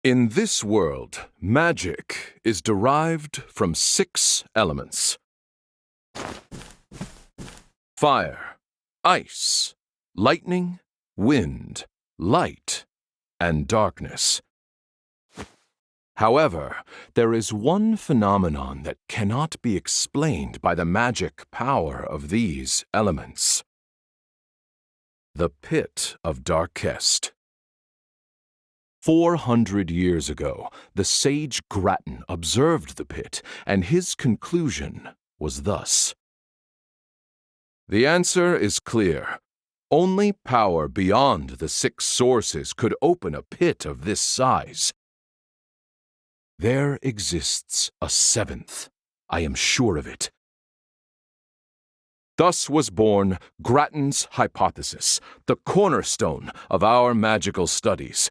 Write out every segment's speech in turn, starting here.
In this world, magic is derived from 6 elements: fire, ice, lightning, wind, light, and darkness. However, there is one phenomenon that cannot be explained by the magic power of these elements: the Pit of Darkest. 400 years ago, the sage Grattan observed the pit, and his conclusion was thus: the answer is clear. Only power beyond the 6 sources could open a pit of this size. There exists a 7th, I am sure of it. Thus was born Grattan's hypothesis, the cornerstone of our magical studies.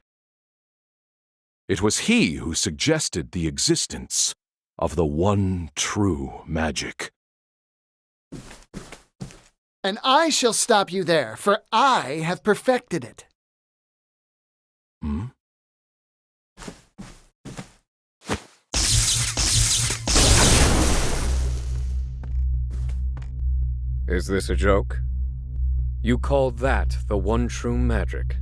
It was he who suggested the existence of the one true magic. And I shall stop you there, for I have perfected it. Hmm? Is this a joke? You call that the one true magic?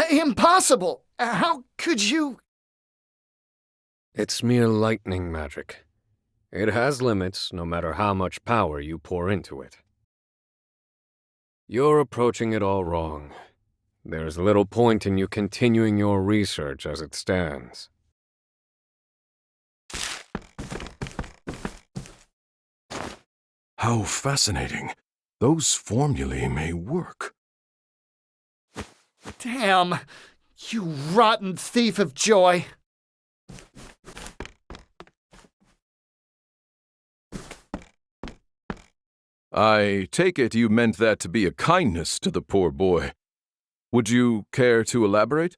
Impossible! How could you? It's mere lightning magic. It has limits, no matter how much power you pour into it. You're approaching it all wrong. There's little point in you continuing your research as it stands. How fascinating. Those formulae may work. Damn! You rotten thief of joy! I take it you meant that to be a kindness to the poor boy. Would you care to elaborate?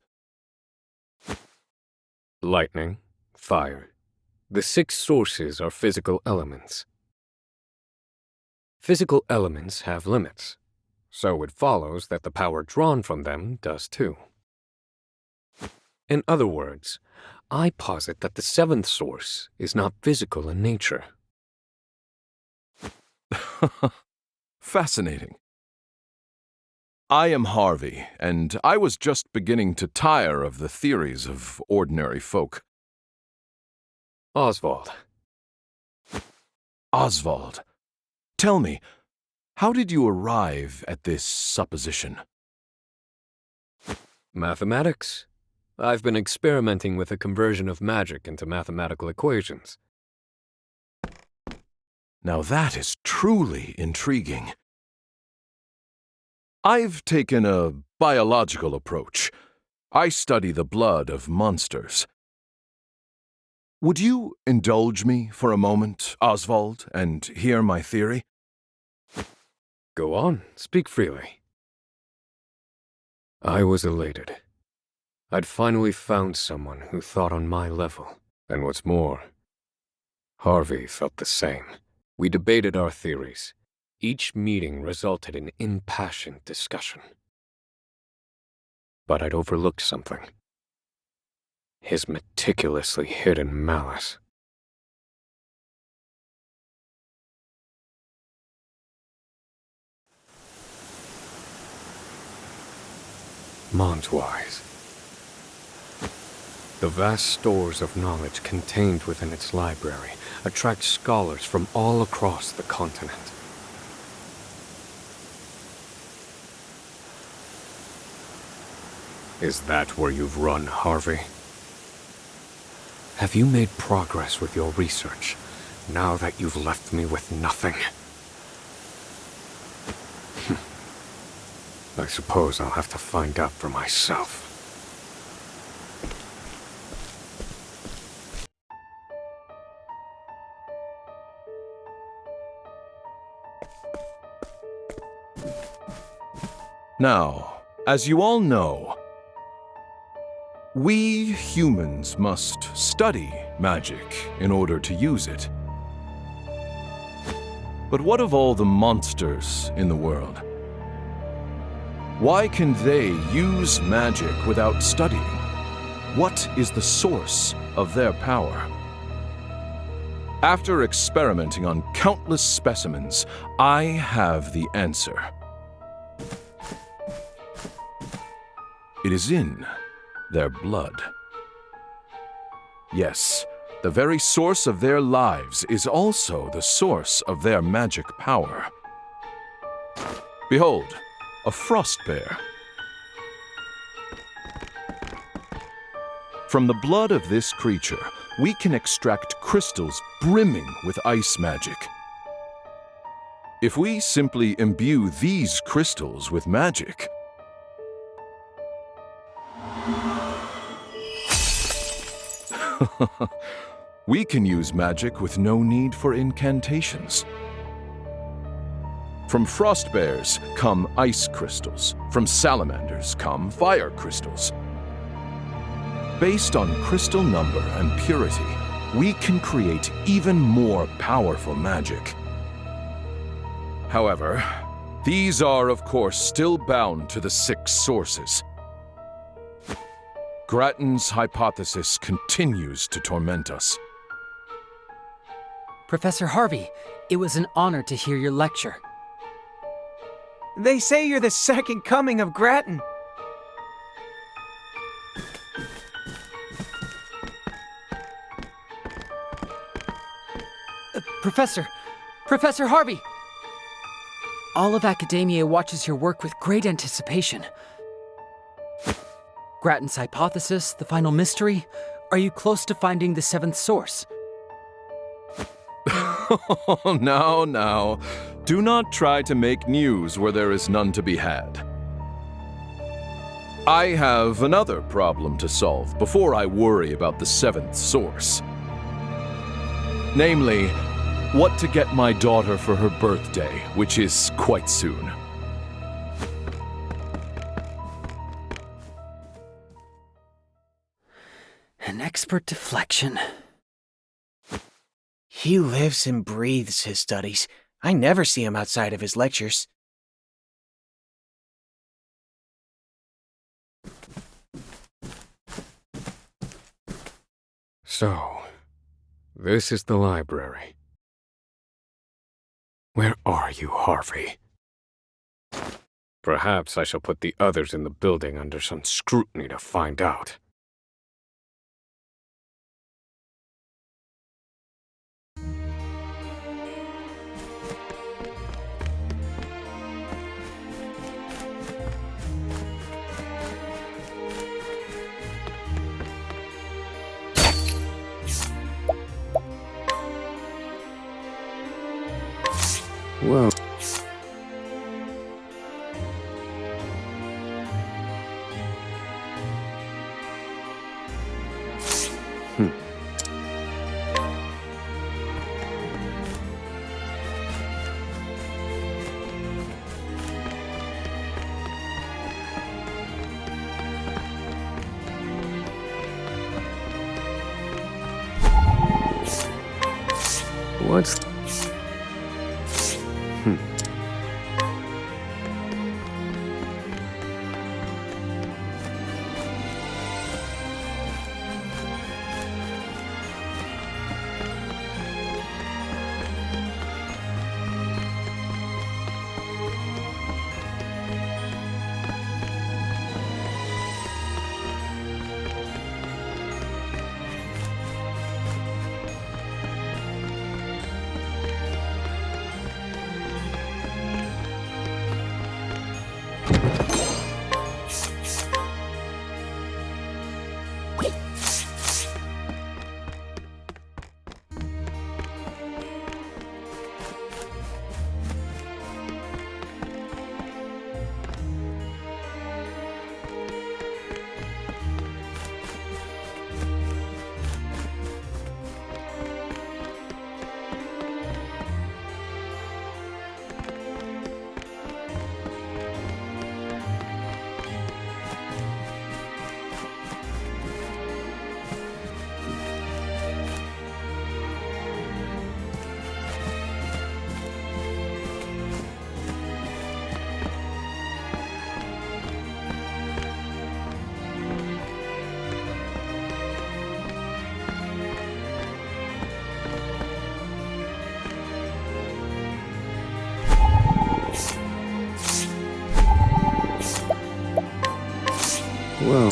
Lightning, fire. The 6 sources are physical elements. Physical elements have limits, so it follows that the power drawn from them does too. In other words, I posit that the 7th source is not physical in nature. Fascinating. I am Harvey, and I was just beginning to tire of the theories of ordinary folk. Osvald. Osvald, tell me, how did you arrive at this supposition? Mathematics. I've been experimenting with the conversion of magic into mathematical equations. Now that is truly intriguing. I've taken a biological approach. I study the blood of monsters. Would you indulge me for a moment, Osvald, and hear my theory? Go on, speak freely. I was elated. I'd finally found someone who thought on my level, and what's more, Harvey felt the same. We debated our theories. Each meeting resulted in impassioned discussion. But I'd overlooked something. His meticulously hidden malice. Montwise. The vast stores of knowledge contained within its library attract scholars from all across the continent. Is that where you've run, Harvey? Have you made progress with your research, now that you've left me with nothing? I suppose I'll have to find out for myself. Now, as you all know, we humans must study magic in order to use it. But what of all the monsters in the world? Why can they use magic without studying? What is the source of their power? After experimenting on countless specimens, I have the answer. It is in their blood. Yes, the very source of their lives is also the source of their magic power. Behold, a frost bear. From the blood of this creature, we can extract crystals brimming with ice magic. If we simply imbue these crystals with magic, we can use magic with no need for incantations. From frost bears come ice crystals. From salamanders come fire crystals. Based on crystal number and purity, we can create even more powerful magic. However, these are, of course, still bound to the 6 sources. Grattan's hypothesis continues to torment us. Professor Harvey, it was an honor to hear your lecture. They say you're the second coming of Grattan. Professor Harvey! All of academia watches your work with great anticipation. Grattan's hypothesis, the final mystery. Are you close to finding the 7th source? Now. Do not try to make news where there is none to be had. I have another problem to solve before I worry about the 7th source. Namely, what to get my daughter for her birthday, which is quite soon. An expert deflection. He lives and breathes his studies. I never see him outside of his lectures. So, this is the library. Where are you, Harvey? Perhaps I shall put the others in the building under some scrutiny to find out. Well... What's... Well...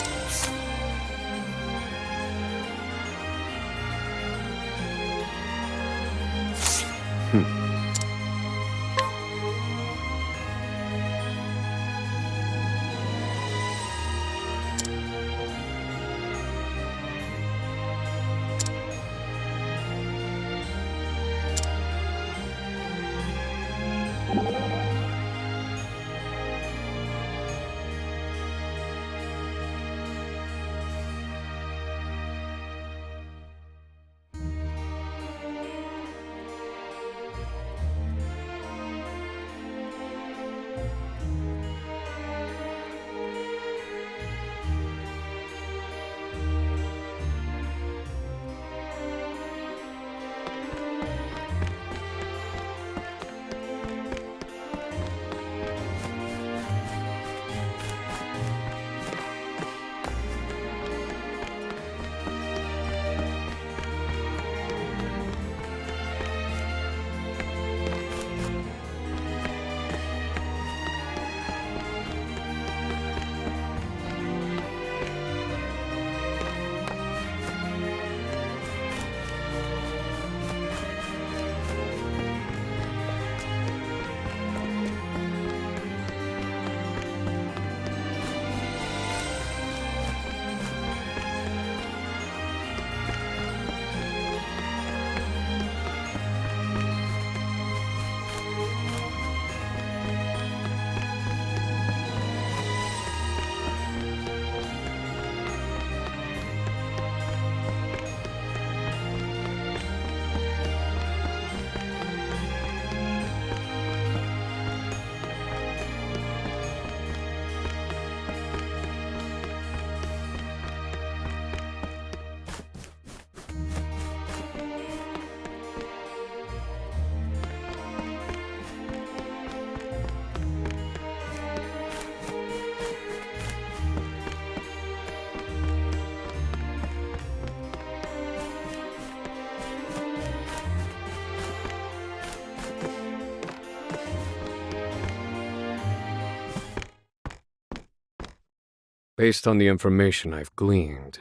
Based on the information I've gleaned,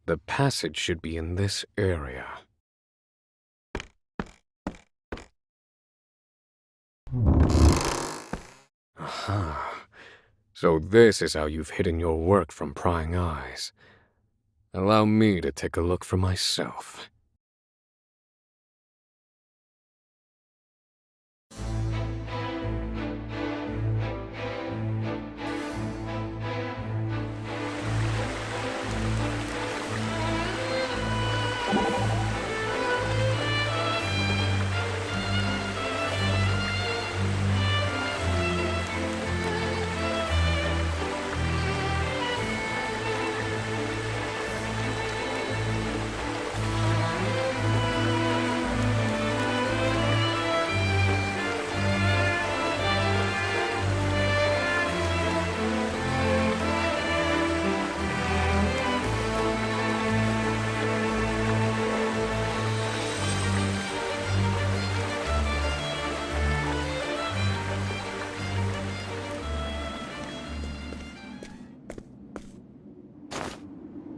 the passage should be in this area. Aha. So this is how you've hidden your work from prying eyes. Allow me to take a look for myself.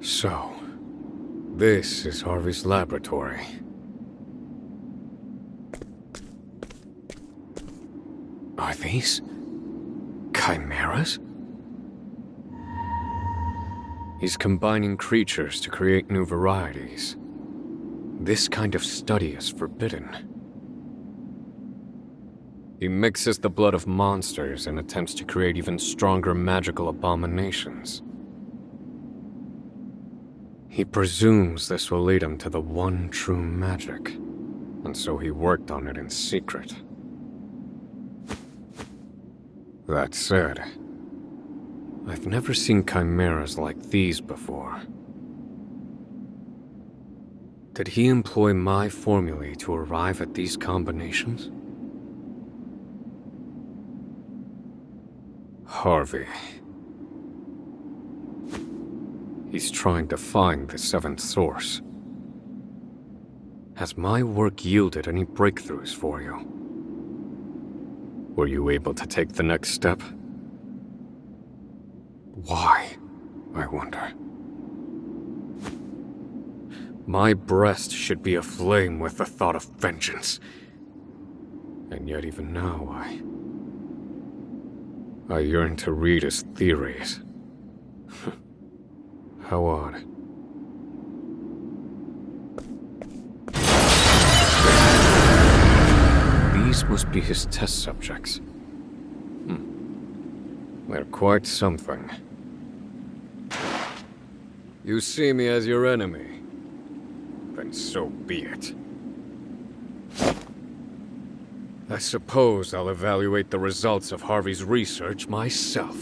So, this is Harvey's laboratory. Are these chimeras? He's combining creatures to create new varieties. This kind of study is forbidden. He mixes the blood of monsters and attempts to create even stronger magical abominations. He presumes this will lead him to the one true magic, and so he worked on it in secret. That said, I've never seen chimeras like these before. Did he employ my formulae to arrive at these combinations? Harvey. He's trying to find the seventh source. Has my work yielded any breakthroughs for you? Were you able to take the next step? Why? I wonder? My breast should be aflame with the thought of vengeance. And yet even now I yearn to read his theories. How odd. These must be his test subjects. They're quite something. You see me as your enemy, then so be it. I suppose I'll evaluate the results of Harvey's research myself.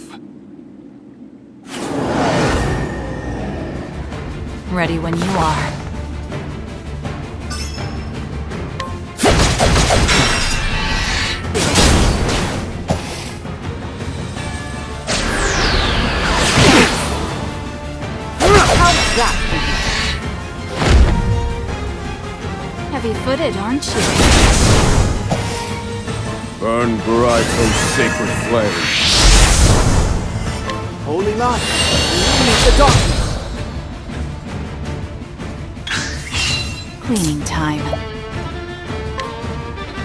Ready when you are. How's that? Heavy-footed, aren't you? Burn bright, O sacred flame. Holy light, illuminate the darkness. Cleaning time.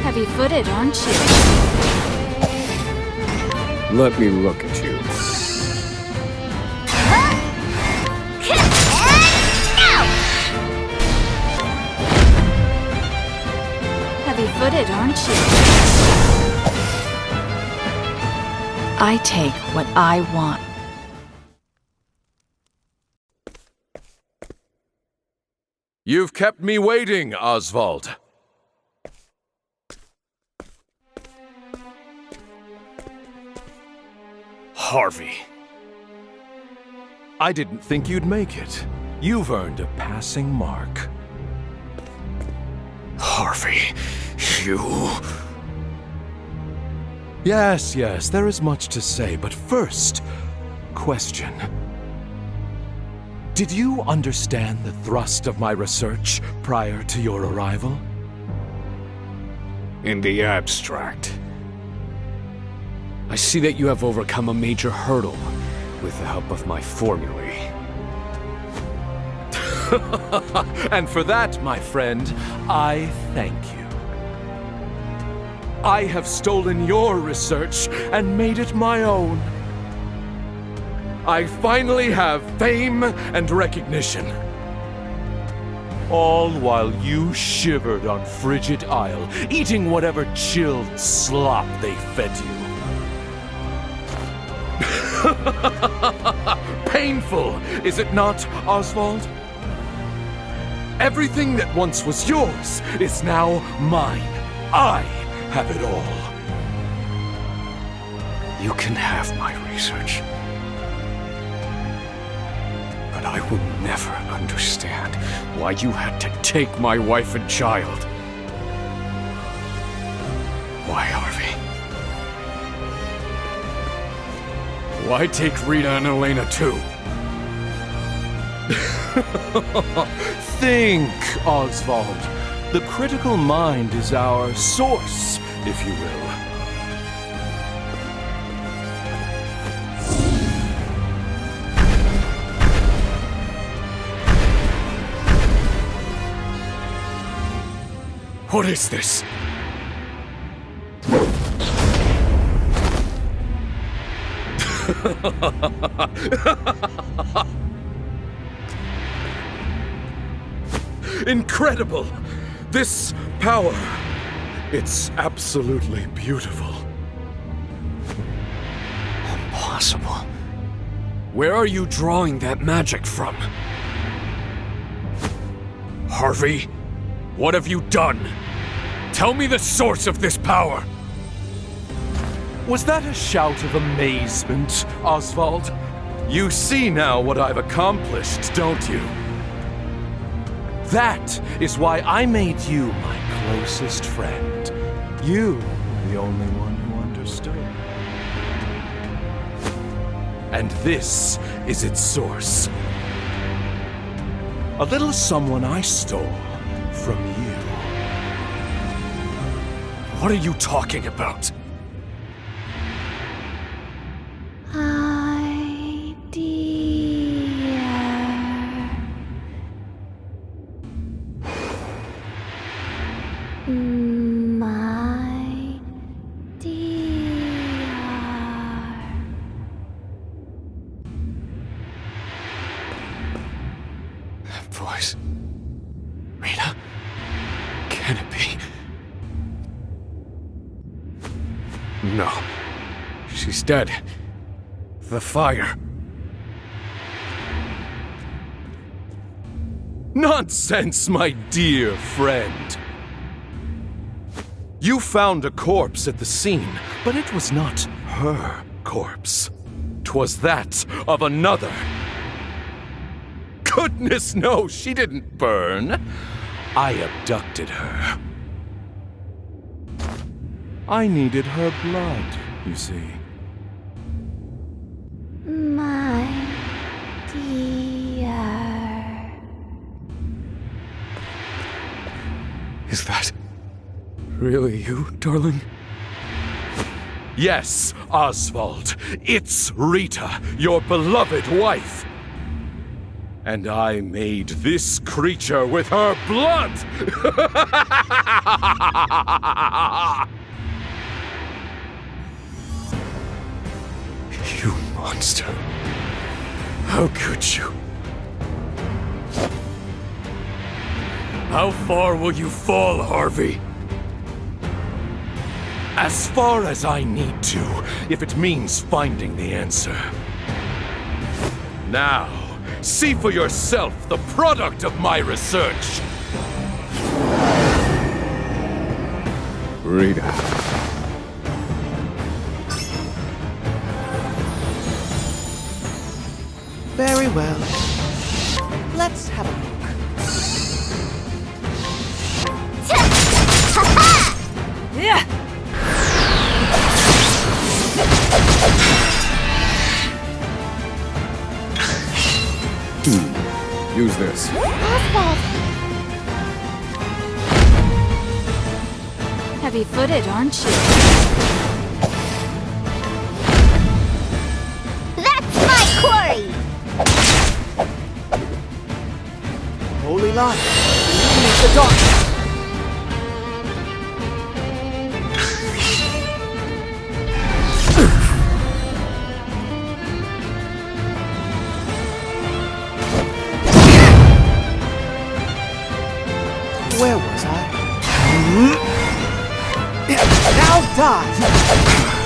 Heavy-footed, aren't you? Let me look at you. Heavy-footed, aren't you? I take what I want. You've kept me waiting, Osvald. Harvey. I didn't think you'd make it. You've earned a passing mark. Harvey, you... Yes, there is much to say, but first, question. Did you understand the thrust of my research prior to your arrival? In the abstract. I see that you have overcome a major hurdle with the help of my formulae. And for that, my friend, I thank you. I have stolen your research and made it my own. I finally have fame and recognition. All while you shivered on Frigid Isle, eating whatever chilled slop they fed you. Painful, is it not, Osvald? Everything that once was yours is now mine. I have it all. You can have my research. But I will never understand why you had to take my wife and child. Why, Harvey? Why take Rita and Elena too? Think, Osvald. The critical mind is our source, if you will. What is this? Incredible! This power, it's absolutely beautiful. Impossible. Where are you drawing that magic from? Harvey, what have you done? Tell me the source of this power! Was that a shout of amazement, Osvald? You see now what I've accomplished, don't you? That is why I made you my closest friend. You were the only one who understood. And this is its source. A little someone I stole from you. What are you talking about? ID. My dear. That voice. Rita? Can it be? No. She's dead. The fire. Nonsense, my dear friend. You found a corpse at the scene, but it was not her corpse. 'Twas that of another. Goodness no, she didn't burn. I abducted her. I needed her blood, you see. My dear. Is that really you, darling? Yes, Osvald, it's Rita, your beloved wife. And I made this creature with her blood! You monster. How could you? How far will you fall, Harvey? As far as I need to, if it means finding the answer. Now, see for yourself the product of my research. Rita. Very well. Let's have a look. Use this. Osvald! Heavy-footed, aren't you? That's my quarry! Holy light, illuminate the darkness. Where was I? Now die!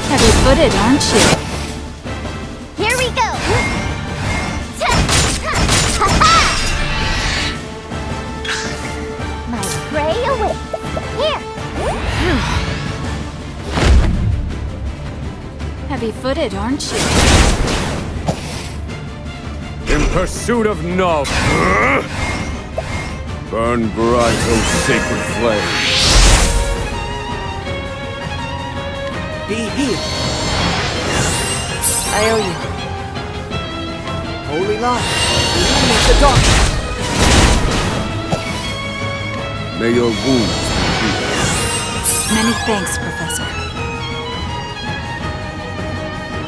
Heavy-footed, aren't you? Here we go! My prey awaits! Here! Heavy-footed, aren't you? In pursuit of knowledge. Burn bright, O sacred flame. Be healed. I owe you. Holy light, illuminate the darkness. May your wounds be healed. Many thanks, Professor.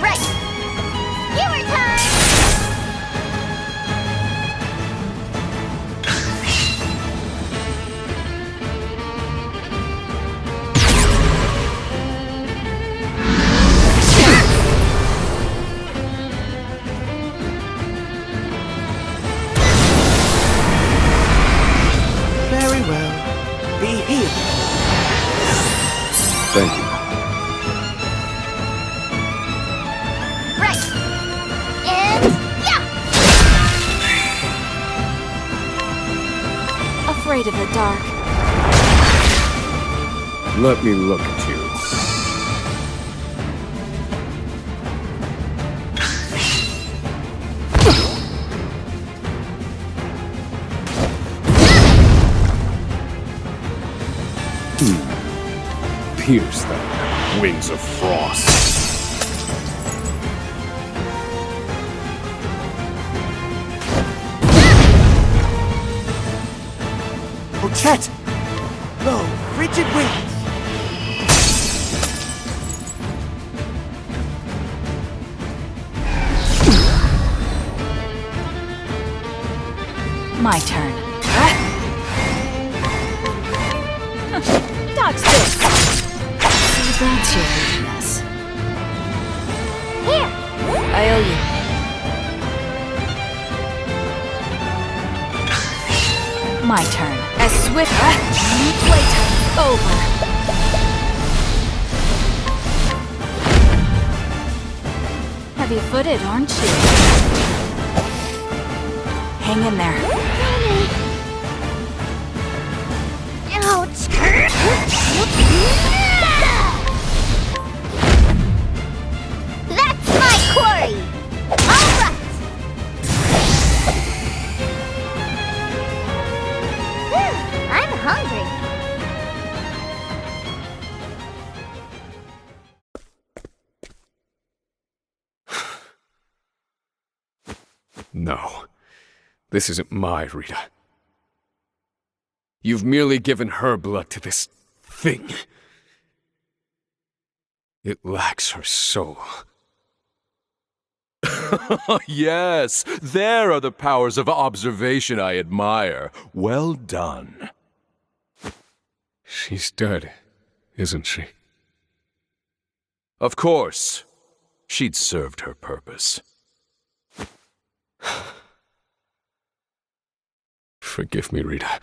Right! Skewer time! Very well. Be healed. Thank you. Right! And yeah! Afraid of the dark. Let me look at you. Pierce them, wings of frost. Ochette! Lo, rigid wings! My turn. Watch this! See, that's your weakness. Here! I owe you. My turn. As swift playtime's over. Heavy-footed, aren't you? Hang in there. Ouch! That's my quarry! Alright! I'm hungry. No. This isn't my Rita. You've merely given her blood to this thing. It lacks her soul. Yes, there are the powers of observation I admire. Well done. She's dead, isn't she? Of course. She'd served her purpose. Forgive me, Rita.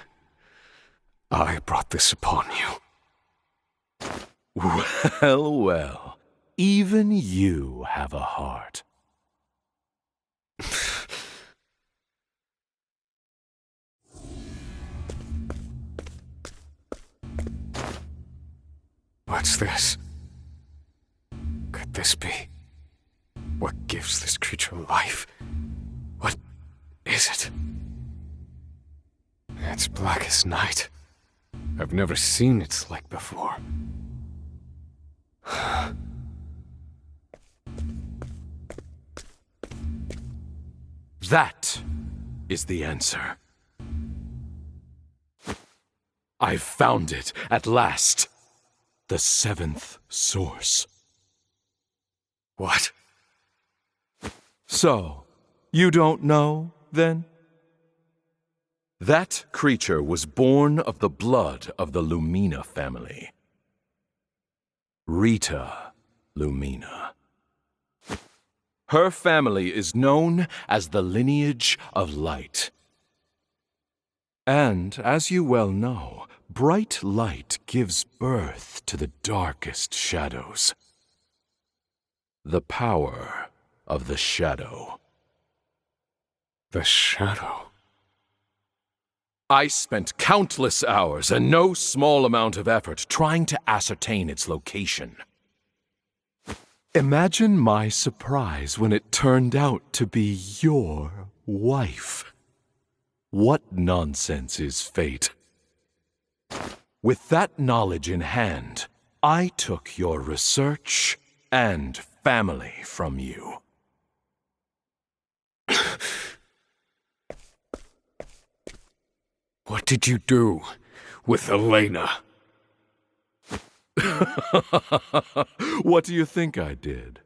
I brought this upon you. Well, well. Even you have a heart. What's this? Could this be? What gives this creature life? What is it? It's black as night. I've never seen its like before. That is the answer. I've found it at last. The seventh source. What? So, you don't know, then? That creature was born of the blood of the Lumina family. Rita Lumina. Her family is known as the lineage of light. And, as you well know, bright light gives birth to the darkest shadows. The power of the shadow. The shadow. I spent countless hours and no small amount of effort trying to ascertain its location. Imagine my surprise when it turned out to be your wife. What nonsense is fate? With that knowledge in hand, I took your research and family from you. What did you do with Elena? What do you think I did?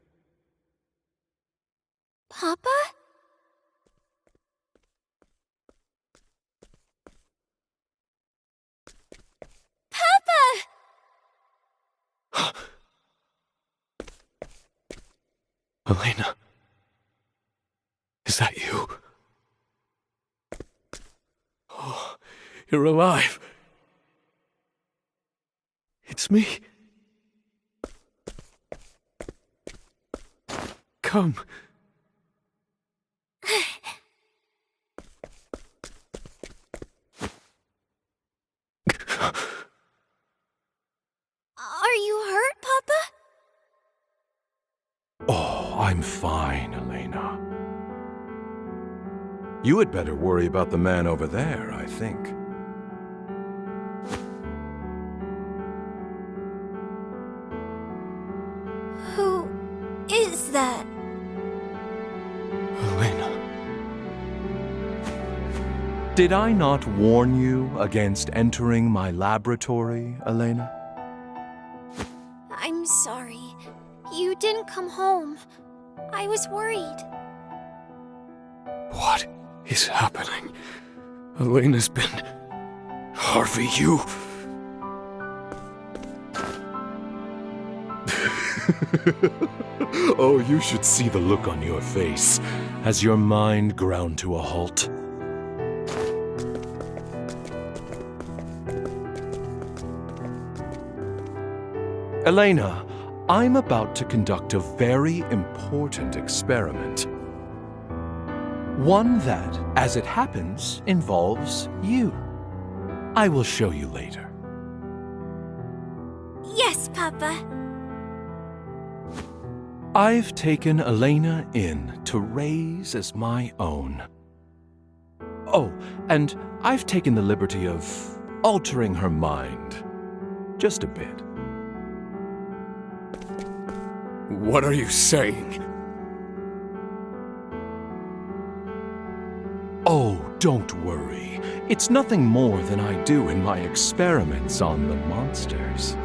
Papa? Elena? Is that you? Oh, you're alive. It's me. Come. Are you hurt, Papa? Oh, I'm fine, Elena. You had better worry about the man over there, I think. Who is that? Elena. Did I not warn you against entering my laboratory, Elena? I'm sorry. You didn't come home. I was worried. What is happening? Elena's been... Harvey, you... Oh, you should see the look on your face as your mind ground to a halt. Elena, I'm about to conduct a very important experiment. One that, as it happens, involves you. I will show you later. Yes, Papa. I've taken Elena in to raise as my own. Oh, and I've taken the liberty of altering her mind. Just a bit. What are you saying? Oh, don't worry. It's nothing more than I do in my experiments on the monsters.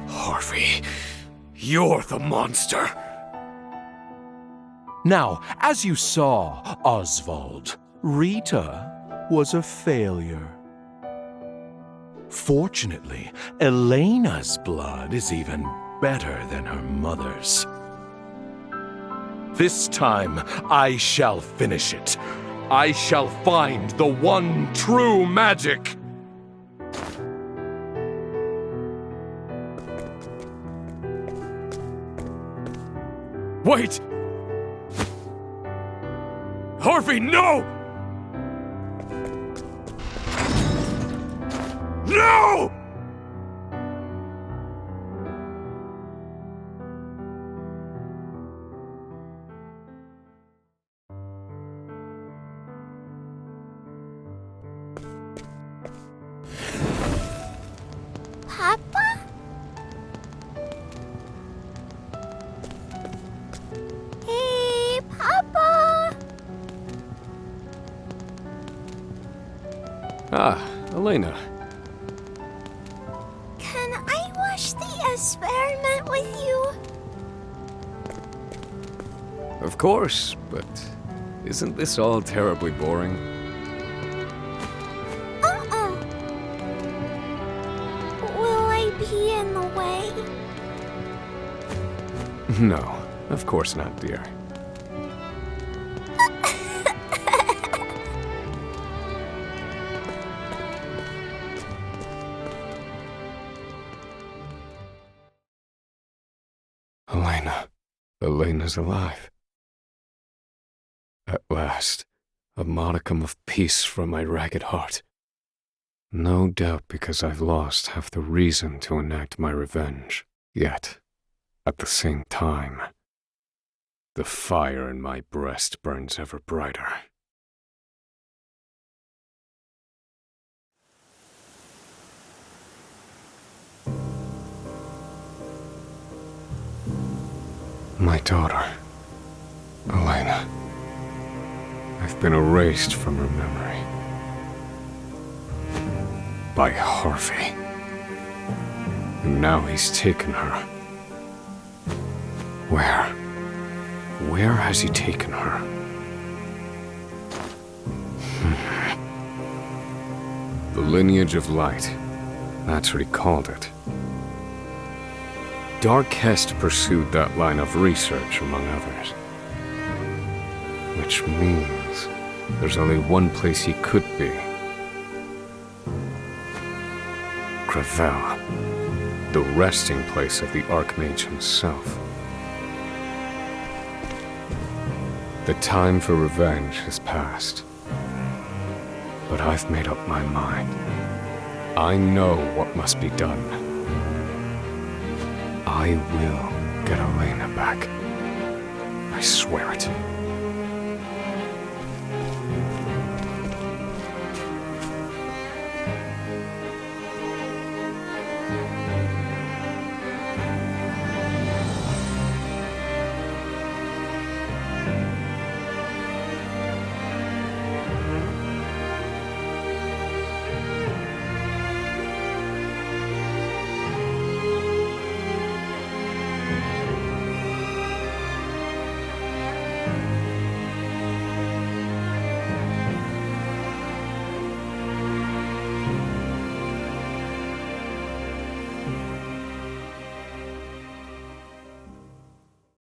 Harvey, you're the monster. Now, as you saw, Osvald, Rita was a failure. Fortunately, Elena's blood is even better than her mother's. This time, I shall finish it. I shall find the one true magic. Wait! Harvey, no! No! Papa? Hey, Papa! Ah, Elena. Can I watch the experiment with you? Of course, but isn't this all terribly boring? Will I be in the way? No, of course not, dear. Elena. Elena's alive. At last, a modicum of peace from my ragged heart. No doubt because I've lost half the reason to enact my revenge. Yet, at the same time, the fire in my breast burns ever brighter. My daughter, Elena. I've been erased from her memory. By Harvey. And now he's taken her. Where? Where has he taken her? The lineage of light. That's what he called it. Darkest pursued that line of research, among others. Which means there's only one place he could be. Gravel, the resting place of the Archmage himself. The time for revenge has passed. But I've made up my mind. I know what must be done. I will get Elena back. I swear it.